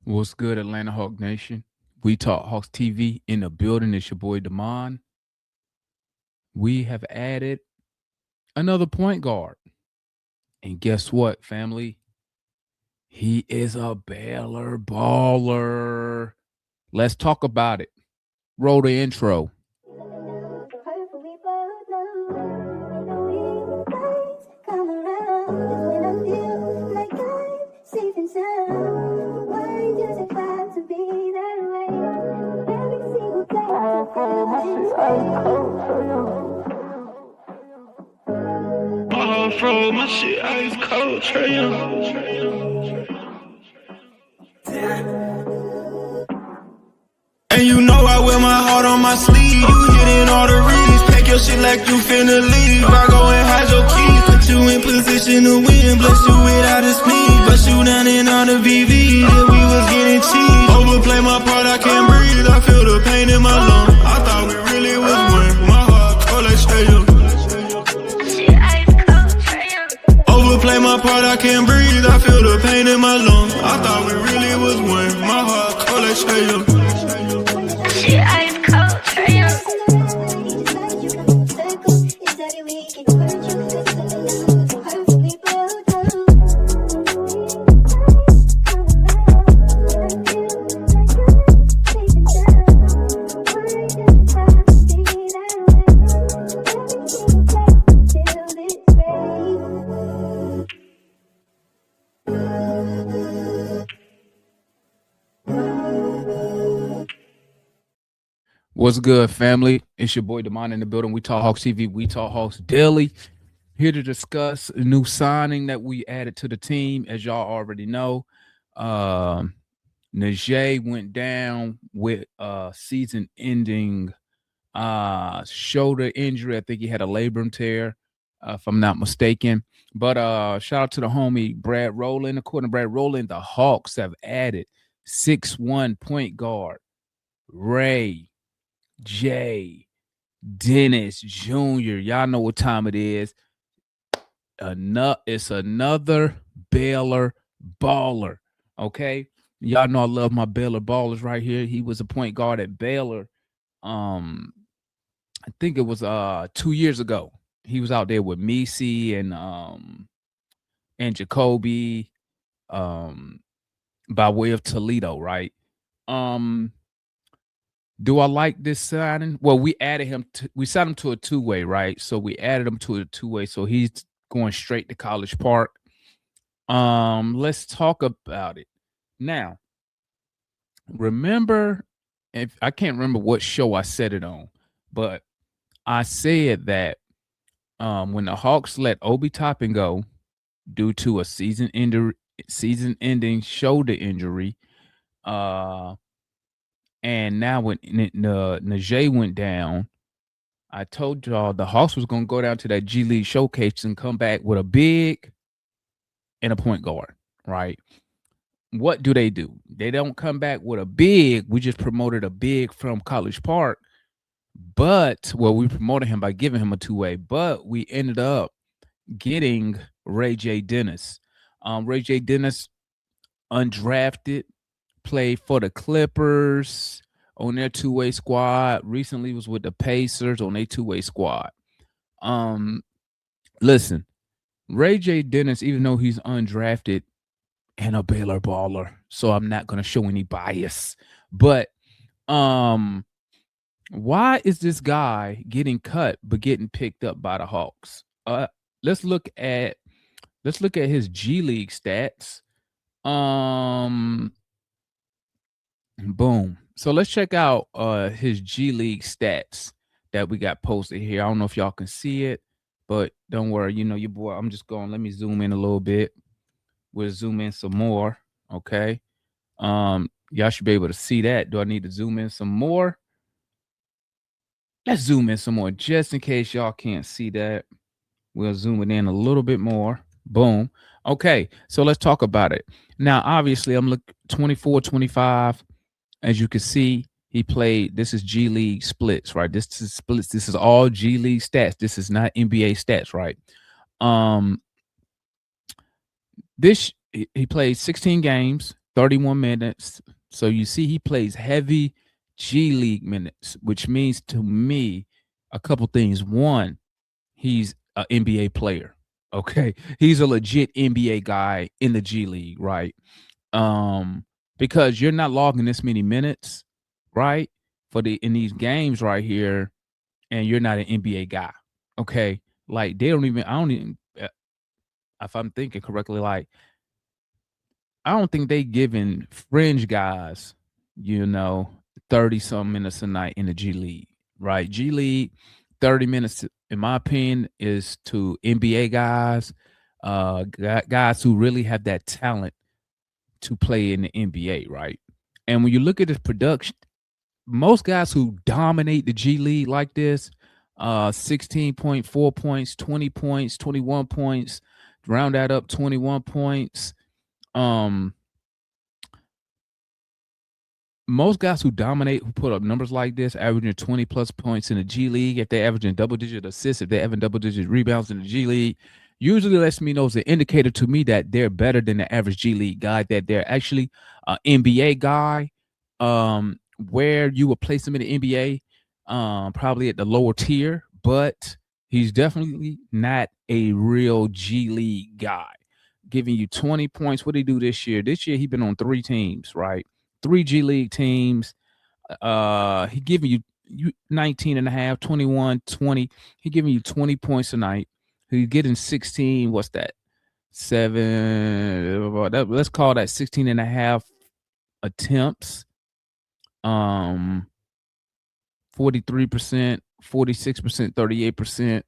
What's good, Atlanta Hawk Nation? We Talk Hawks TV in the building. It's your boy Damon. We have added another point guard. And guess what, family? He is a Baylor baller. Let's talk about it. Roll the intro. My shit ice cold, Trey Young. And you know I wear my heart on my sleeve. You hitting all the reads. Pack your shit like you finna leave. I go and hide your keys. Put you in position to win. Bless you without a speed. Bust you down in all the VV. Then we was getting cheap. Overplay my part, I can't breathe. I feel the pain in my lungs. I thought we really was one. My heart cold like Trey Young. Overplay my part, I can't breathe. I feel the pain in my lungs. I thought we really was one. My heart cold like Trey Young. Shit ice cold, Trey Young. What's good, family? It's your boy Damon in the building. We Talk Hawks TV. We Talk Hawks Daily. Here to discuss a new signing that we added to the team. As y'all already know, Najee went down with season-ending shoulder injury. I think he had a labrum tear, if I'm not mistaken. But shout out to the homie Brad Rowland. According to Brad Rowland, the Hawks have added 6'1" point guard Ray J. Dennis Jr. Y'all know what time it is. It's another Baylor baller. Okay. Y'all know I love my Baylor ballers right here. He was a point guard at Baylor. I think it was 2 years ago. He was out there with Misi and Jacoby by way of Toledo, right? Do I like this signing? Well, we added him. We signed him to a two-way, right? So we added him to a two-way. So he's going straight to College Park. Let's talk about it now. Remember, if I can't remember what show I said it on, but I said that when the Hawks let Obi Toppin go due to a season-ending shoulder injury, and now when Najee went down, I told y'all the Hawks was going to go down to that G League showcase and come back with a big and a point guard, right? What do? They don't come back with a big. We just promoted a big from College Park. But, we promoted him by giving him a two-way. But we ended up getting Ray J. Dennis. Ray J. Dennis, undrafted, played for the Clippers on their two-way squad. Recently was with the Pacers on their two-way squad. Listen, Ray J. Dennis, even though he's undrafted and a Baylor baller, so I'm not going to show any bias. But why is this guy getting cut but getting picked up by the Hawks? Let's look at his G League stats. Boom. So let's check out his G League stats that we got posted here. I don't know if y'all can see it, but don't worry. You know your boy. I'm just going. Let me zoom in a little bit. We'll zoom in some more. Okay. Y'all should be able to see that. Do I need to zoom in some more? Let's zoom in some more just in case y'all can't see that. We'll zoom it in a little bit more. Boom. Okay. So let's talk about it. Now, obviously, I'm looking 24, 25. As you can see, he played. This is G League splits, right? This is splits. This is all G League stats. This is not NBA stats, right? He played 16 games. 31 minutes. So you see, he plays heavy G League minutes, which means to me a couple things. One, he's an NBA player. Okay, he's a legit NBA guy in the G League, right? Because you're not logging this many minutes, right? In these games right here, and you're not an NBA guy. Okay, like they don't even. I don't even. If I'm thinking correctly, like I don't think they giving fringe guys, 30 some minutes a night in the G League, right? G League, 30 minutes, in my opinion, is to NBA guys, guys who really have that talent to play in the NBA, right? And when you look at his production, most guys who dominate the G League like this, 16.4 points, 20 points, 21 points, round that up, 21 points. Most guys who dominate, who put up numbers like this, averaging 20 plus points in the G League, if they're averaging double digit assists, if they're having double digit rebounds in the G League, usually lets me know, is an indicator to me that they're better than the average G League guy, that they're actually an NBA guy, where you would place him in the NBA, probably at the lower tier, but he's definitely not a real G League guy. Giving you 20 points. What did he do this year? This year, he's been on 3 teams, right? 3 G League teams. He giving you 19 and a half, 21, 20. He giving you 20 points a night. He's getting 16. What's that? 7. Let's call that 16 and a half attempts. 43%, 46%, 38%.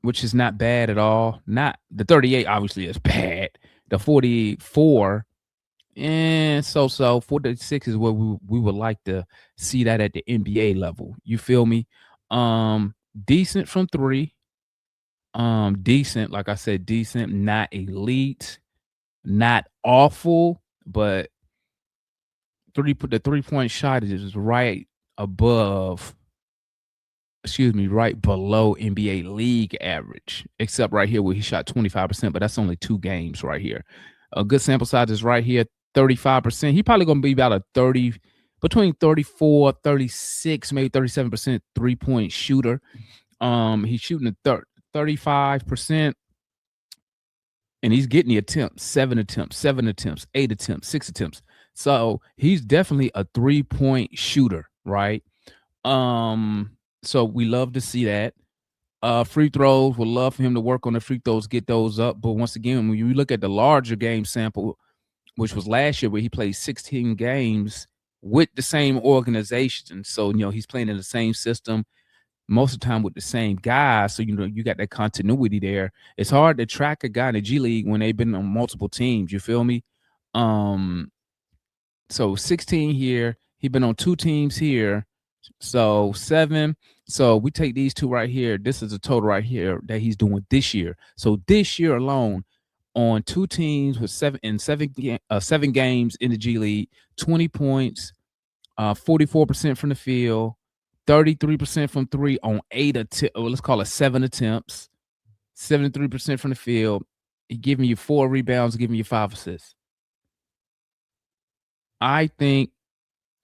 Which is not bad at all. Not the 38 obviously is bad. The 44 and so 46 is what we would like to see that at the NBA level. You feel me? Decent from 3. Decent, like I said, decent, not elite, not awful, but the 3-point shot is right above, right below NBA league average, except right here where he shot 25%, but that's only 2 games right here. A good sample size is right here, 35%. He probably going to be about a 30, between 34, 36, maybe 37% 3-point shooter. He's shooting a 35%, and he's getting the attempts, 7 attempts, 8 attempts, 6 attempts. So he's definitely a 3-point shooter, right? So we love to see that. Free throws, we'd love for him to work on the free throws, get those up. But once again, when you look at the larger game sample, which was last year where he played 16 games with the same organization. So, he's playing in the same system most of the time with the same guys. So, you got that continuity there. It's hard to track a guy in the G League when they've been on multiple teams. You feel me? So 16 here. He's been on 2 teams here. So 7. So we take these 2 right here. This is a total right here that he's doing this year. So this year alone, on 2 teams with 7 games in the G League, 20 points, 44% from the field, 33% from 3 on 8 attempts. Let's call it 7 attempts, 73% from the field. He's giving you 4 rebounds, giving you 5 assists. I think,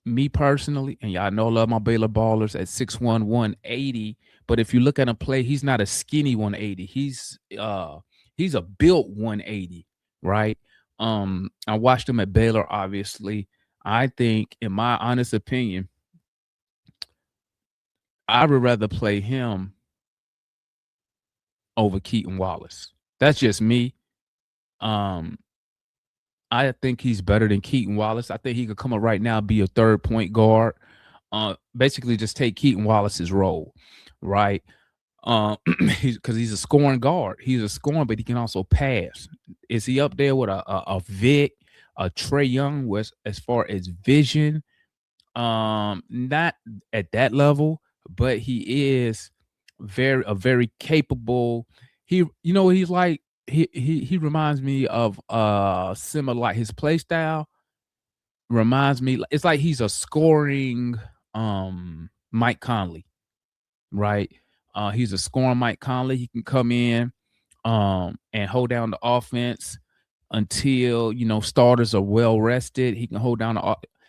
me personally, and y'all know I love my Baylor ballers at 6'1", 180. But if you look at him play, he's not a skinny 180. He's a built 180, right? I watched him at Baylor, obviously. I think, in my honest opinion, I would rather play him over Keaton Wallace. That's just me. I think he's better than Keaton Wallace. I think he could come up right now, be a 3rd point guard. Basically just take Keaton Wallace's role, right? Because he's a scoring guard. He's a scoring, but he can also pass. Is he up there with a Vic, a Trae Young, as far as vision? Not at that level, but he is very capable. He's like, he reminds me of similar, like his play style reminds me, it's like he's a scoring Mike Conley, right? He's a scoring Mike Conley. He can come in and hold down the offense. until starters are well rested. He can hold down.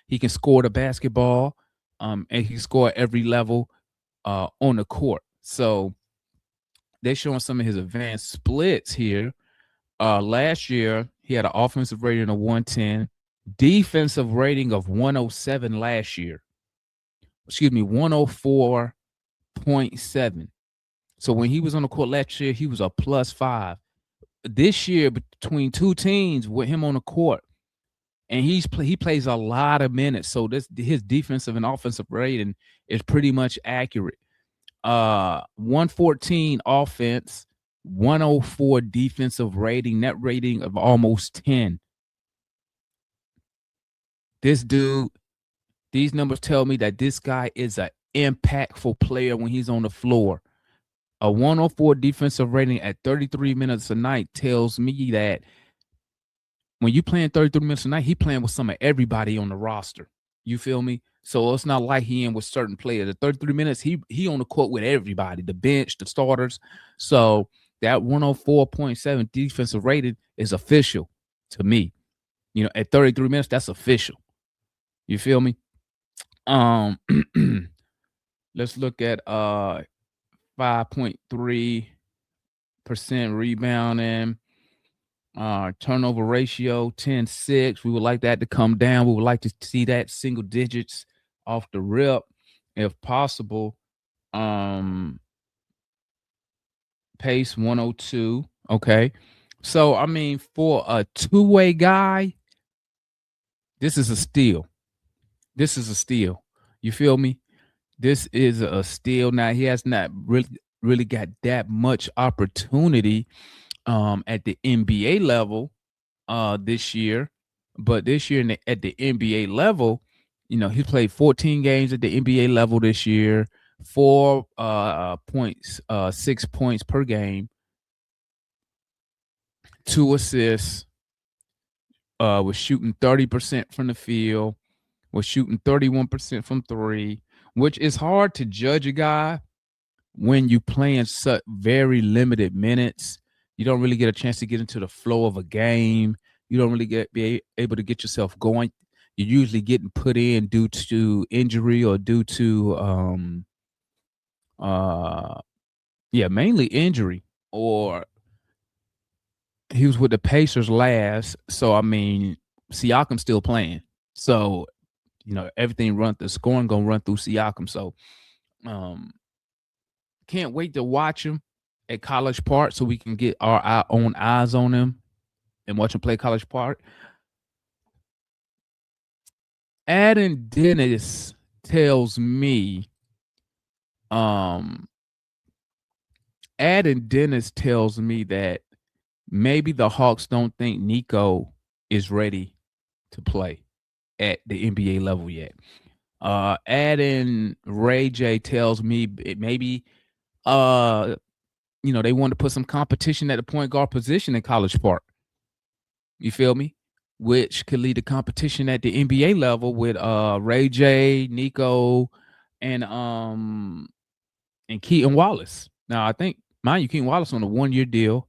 He can score the basketball, and he can score at every level on the court. So they're showing some of his advanced splits here. Last year, he had an offensive rating of 110, defensive rating of 107 last year. Excuse me, 104.7. So when he was on the court last year, he was a +5. This year, between two teams with him on the court, and he plays a lot of minutes. So his defensive and offensive rating is pretty much accurate. 114 offense, 104 defensive rating, net rating of almost 10. This dude, these numbers tell me that this guy is an impactful player when he's on the floor. A 104 defensive rating at 33 minutes a night tells me that when you playing 33 minutes a night, he playing with some of everybody on the roster. You feel me? So it's not like he in with certain players. At 33 minutes, he on the court with everybody, the bench, the starters. So that 104.7 defensive rating is official to me. At 33 minutes, that's official. You feel me? Let's look at 5.3% rebounding. Turnover ratio 10-6. We would like that to come down. We would like to see that single digits off the rip if possible. Pace 102. Okay. So I mean, for a two-way guy, this is a steal. This is a steal. You feel me? This is a steal. Now he has not really got that much opportunity at the NBA level this year, but this year at the NBA level, he played 14 games at the NBA level this year, 4.6 points per game, 2 assists, was shooting 30% from the field, was shooting 31% from three, which is hard to judge a guy when you playing such very limited minutes. You don't really get a chance to get into the flow of a game. You don't really be able to get yourself going. You're usually getting put in due to injury or due to mainly injury. Or he was with the Pacers last, so I mean Siakam's still playing. So everything the scoring gonna run through Siakam. So can't wait to watch him at College Park so we can get our own eyes on him and watch him play College Park. Adam Dennis tells me that maybe the Hawks don't think Nico is ready to play at the NBA level yet. Adam Ray J tells me maybe they want to put some competition at the point guard position in College Park. You feel me? Which could lead to competition at the NBA level with Ray J, Nico, and Keaton Wallace. Now I think, mind you, Keaton Wallace on a 1-year deal.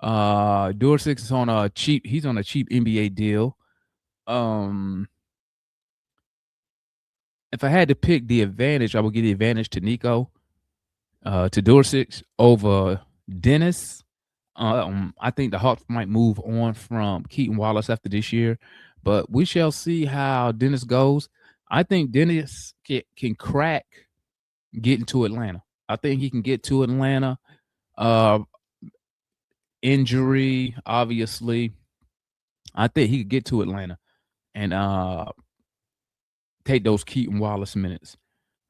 Dorsey is on a cheap. He's on a cheap NBA deal. If I had to pick the advantage, I would give the advantage to Nico, to Dorsey over Dennis. I think the Hawks might move on from Keaton Wallace after this year, but we shall see how Dennis goes. I think Dennis can crack getting to Atlanta. I think he can get to Atlanta. Injury, obviously. I think he could get to Atlanta and take those Keaton Wallace minutes.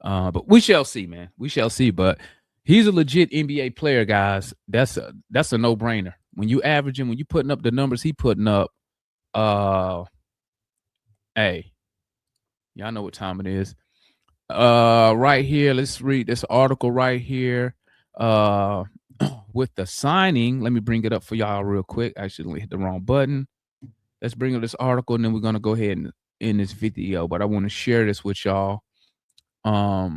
But we shall see, man. We shall see. But he's a legit NBA player, guys. That's a no-brainer. When you average him, when you putting up the numbers he putting up, hey, y'all know what time it is. Right here, let's read this article right here. With the signing, let me bring it up for y'all real quick. I accidentally hit the wrong button. Let's bring up this article, and then we're gonna go ahead and end this video. But I want to share this with y'all. Let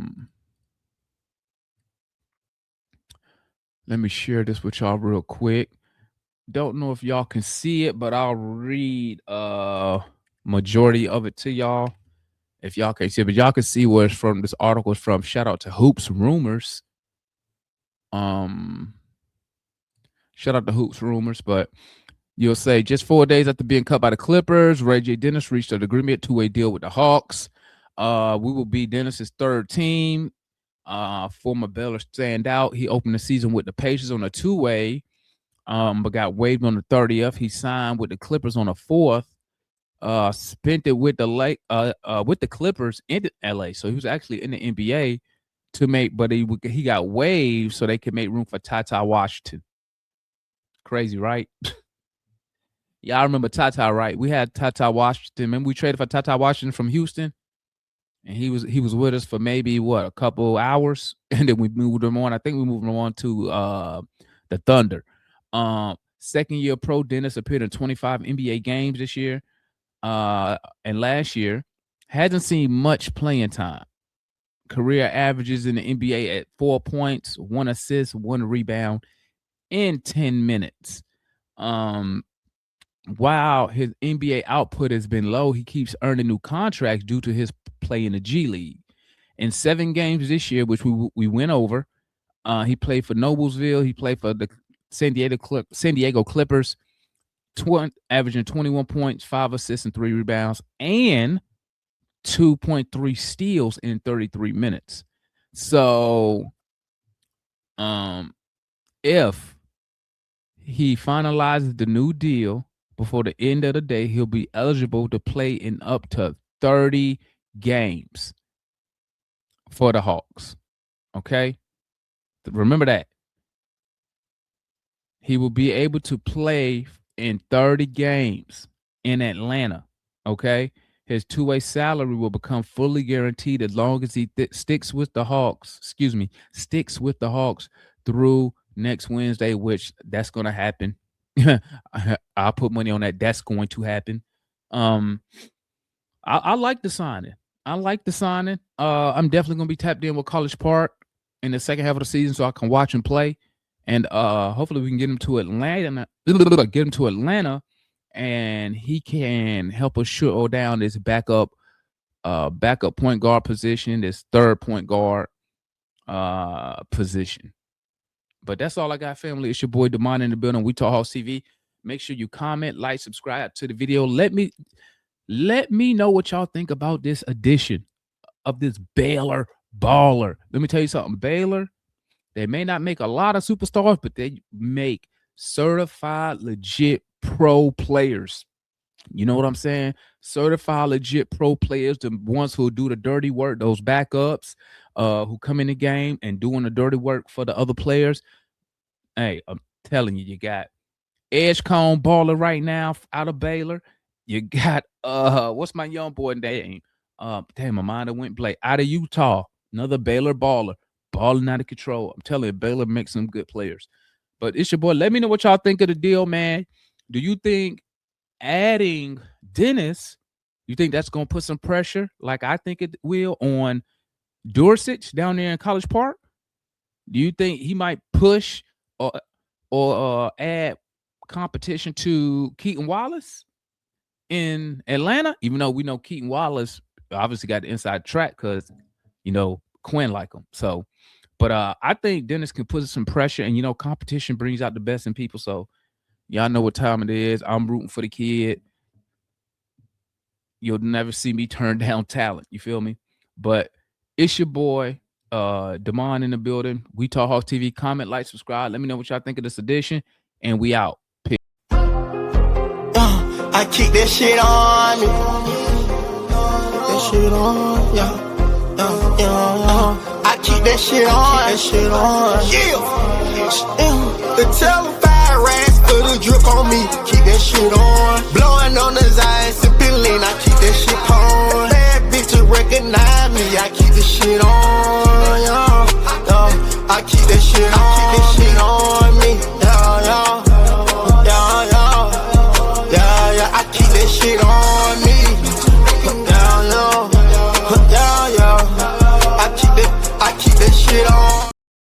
me share this with y'all real quick. don't know if y'all can see it, but I'll read majority of it to y'all. If y'all can't see it, but y'all can see where it's from. This article is from. Shout out to Hoops Rumors. Shout out to Hoops Rumors, but you'll say just 4 days after being cut by the Clippers, Ray J. Dennis reached an agreement, two-way deal with the Hawks. We will be Dennis's third team. Former Baylor standout. He opened the season with the Pacers on a two-way, but got waived on the 30th. He signed with the Clippers on the 4th. Spent it with the Clippers in LA. So he was actually in the NBA to make, but he got waived so they could make room for Ty Washington. Crazy, right? Y'all remember Ty, right? We had Ty Washington. Remember we traded for Ty Washington from Houston? And he was with us for maybe a couple hours, and then we moved him on. I think we moved him on to the Thunder. Second year pro, Dennis appeared in 25 NBA games this year. And last year hasn't seen much playing time. Career averages in the NBA at 4 points, 1 assist, 1 rebound in 10 minutes. While his NBA output has been low, he keeps earning new contracts due to his play in the G League. In 7 games this year, which we went over, he played for Noblesville. He played for the San Diego Clippers, averaging 21 points, 5 assists, and 3 rebounds, and 2.3 steals in 33 minutes. So, if he finalizes the new deal before the end of the day, he'll be eligible to play in up to 30 games for the Hawks. Okay? Remember that. He will be able to play in 30 games in Atlanta. Okay? His two-way salary will become fully guaranteed as long as he sticks with the Hawks. Sticks with the Hawks through next Wednesday, which that's going to happen. I'll put money on that. That's going to happen. I like the signing. I'm definitely going to be tapped in with College Park in the second half of the season so I can watch him play. And hopefully we can get him to Atlanta. And he can help us shut down this backup point guard position, this third point guard position. But that's all I got, family. It's your boy Demond in the building. We Talk Hawks TV. Make sure you comment, like, subscribe to the video. Let me know what y'all think about this edition of this Baylor baller. Let me tell you something. Baylor, they may not make a lot of superstars, but they make certified, legit pro players. You know what I'm saying? Certified, legit pro players, the ones who do the dirty work, those backups, who come in the game and doing the dirty work for the other players. Hey, I'm telling you, you got Edgecombe baller right now out of Baylor. You got what's my young boy name? Damn, my mind went blank. Out of Utah, another Baylor baller, balling out of control. I'm telling you, Baylor makes some good players. But it's your boy. Let me know what y'all think of the deal, man. Do you think adding Dennis, you think that's going to put some pressure, like I think it will, on Dorsett down there in College Park? Do you think he might push or add competition to Keaton Wallace in Atlanta? Even though we know Keaton Wallace obviously got the inside track because, Quinn like him. So, but I think Dennis can put some pressure, and, competition brings out the best in people. So, y'all know what time it is. I'm rooting for the kid. You'll never see me turn down talent. You feel me? But it's your boy, Demond in the building. We Talk Hawks TV. Comment, like, subscribe. Let me know what y'all think of this edition. And we out. Peace. I keep that shit on me. That shit on, yeah. I keep that shit on. Yeah. The telephone rats for the drip on me. Keep that shit on.